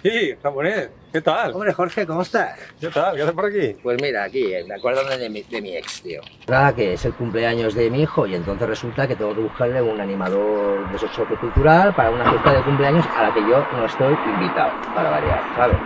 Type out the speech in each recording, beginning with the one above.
Sí, japonés. ¿Qué tal? Hombre, Jorge, ¿cómo estás? ¿Qué tal? ¿Qué haces por aquí? Pues mira, aquí, me acuerdo de mi ex, tío. Nada, que es el cumpleaños de mi hijo y entonces resulta que tengo que buscarle un animador de choque cultural para una fiesta de cumpleaños a la que yo no estoy invitado, para variar, ¿sabes?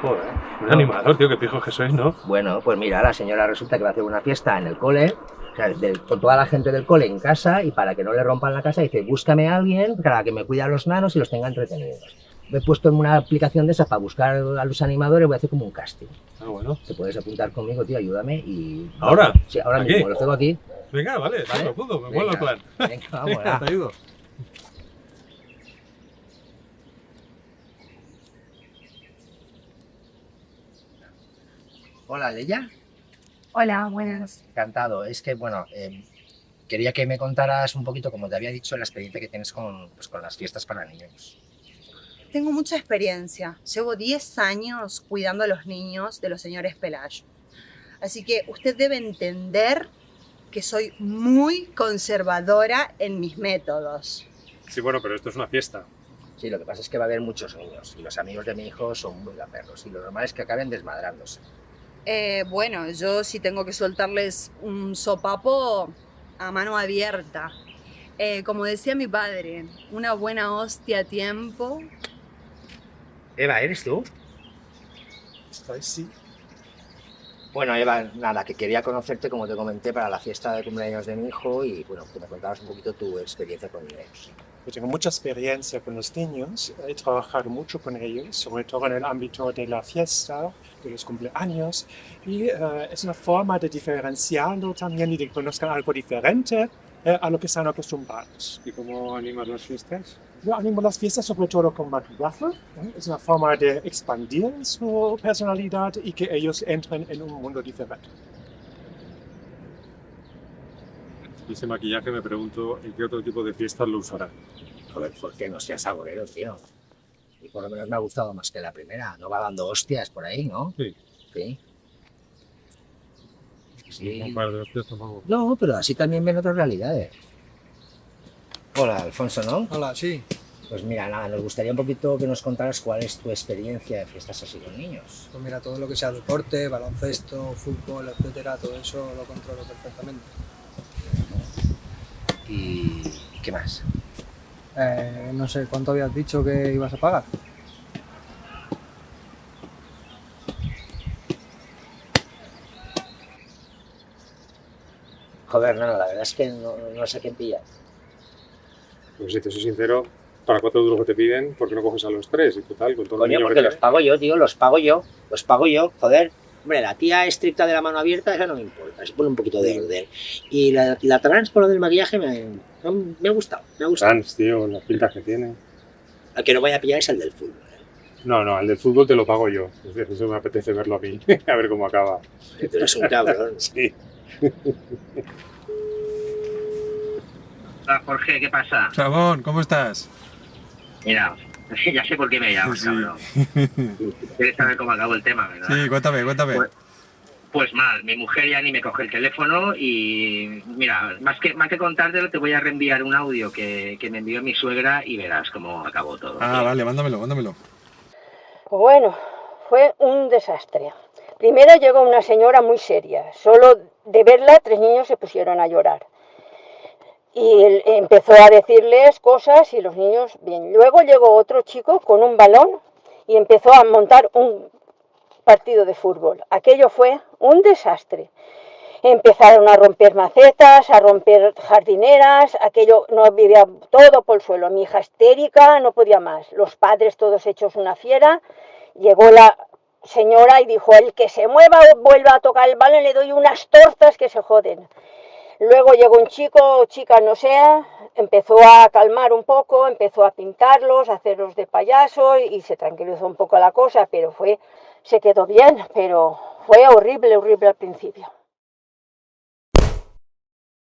Joder, un animador, tío, qué pijos que sois, ¿no? Bueno, pues mira, la señora resulta que va a hacer una fiesta en el cole, o sea, con toda la gente del cole en casa, y para que no le rompan la casa dice, búscame a alguien para que me cuide a los nanos y los tenga entretenidos. Me he puesto en una aplicación de esas para buscar a los animadores, voy a hacer como un casting. Ah, bueno. Te puedes apuntar conmigo, tío, ayúdame y... ¿Ahora? Sí, ahora ¿Aquí? mismo, lo tengo aquí. Venga, vale, ¿Vale? me apunto, me Venga, mola el plan. venga, vamos, Venga, te ayudo. Hola, Leia. Hola, buenas. Encantado. Es que, bueno, quería que me contaras un poquito, como te había dicho, la experiencia que tienes con las fiestas para niños. Tengo mucha experiencia. Llevo 10 años cuidando a los niños de los señores Pelayo. Así que usted debe entender que soy muy conservadora en mis métodos. Sí, bueno, pero esto es una fiesta. Sí, lo que pasa es que va a haber muchos niños y los amigos de mi hijo son muy gaperros y lo normal es que acaben desmadrándose. Bueno, yo sí tengo que soltarles un sopapo a mano abierta. Como decía mi padre, una buena hostia a tiempo. Eva, ¿eres tú? Sí. Bueno, Eva, nada, que quería conocerte, como te comenté, para la fiesta de cumpleaños de mi hijo y, bueno, que me contaras un poquito tu experiencia con ellos. Yo tengo mucha experiencia con los niños, he trabajado mucho con ellos, sobre todo en el ámbito de la fiesta, de los cumpleaños, y es una forma de diferenciarlo también y de que conozcan algo diferente a lo que están acostumbrados. ¿Y cómo animas las fiestas? Yo animo las fiestas sobre todo con maquillaje, es una forma de expandir su personalidad y que ellos entren en un mundo diferente. Y ese maquillaje me pregunto en qué otro tipo de fiestas lo usará. Joder, ¿por qué no seas agorero, tío? Y por lo menos me ha gustado más que la primera. No va dando hostias por ahí, ¿no? Sí. Sí. Sí. Un par de hostias tampoco. No, pero así también ven otras realidades. Hola, Alfonso, ¿no? Hola, sí. Pues mira, nada, nos gustaría un poquito que nos contaras cuál es tu experiencia de fiestas así con niños. Pues mira, todo lo que sea deporte, baloncesto, fútbol, etcétera, todo eso lo controlo perfectamente. ¿Y qué más? No sé, ¿cuánto habías dicho que ibas a pagar? Joder, no, la verdad es que no sé quién pillar. Pues si te soy sincero, para 4 duros que te piden, ¿por qué no coges a los 3? Y total, con todo el Coño, niño porque que los tienes. pago yo, tío, los pago yo, joder. Hombre, la tía estricta de la mano abierta, esa no me importa, se pone un poquito de orden. Y la trans por lo del maquillaje me ha gustado, Trans, tío, las pintas que tiene. Al que no vaya a pillar es el del fútbol. No, al del fútbol te lo pago yo. Es decir, eso me apetece verlo a mí, a ver cómo acaba. Tú eres un cabrón. Sí. Hola Jorge, ¿qué pasa? Ramón, ¿cómo estás? Mira, ya sé por qué me llamas, Sí. cabrón. Quieres saber cómo acabó el tema, ¿verdad? Sí, cuéntame. Pues mal, mi mujer ya ni me coge el teléfono y mira, más que contártelo, te voy a reenviar un audio que me envió mi suegra y verás cómo acabó todo. Ah, vale, mándamelo. Pues bueno, fue un desastre. Primero llegó una señora muy seria. Solo de verla, 3 niños se pusieron a llorar. Y él empezó a decirles cosas y los niños, bien. Luego llegó otro chico con un balón y empezó a montar un partido de fútbol. Aquello fue un desastre. Empezaron a romper macetas, a romper jardineras, aquello no vivía todo por el suelo. Mi hija histérica, no podía más. Los padres todos hechos una fiera. Llegó la señora y dijo, el que se mueva o vuelva a tocar el balón, le doy unas torzas que se joden. Luego llegó un chico o chica, no sé, empezó a calmar un poco, empezó a pintarlos, a hacerlos de payaso y se tranquilizó un poco la cosa, pero se quedó bien, pero fue horrible al principio.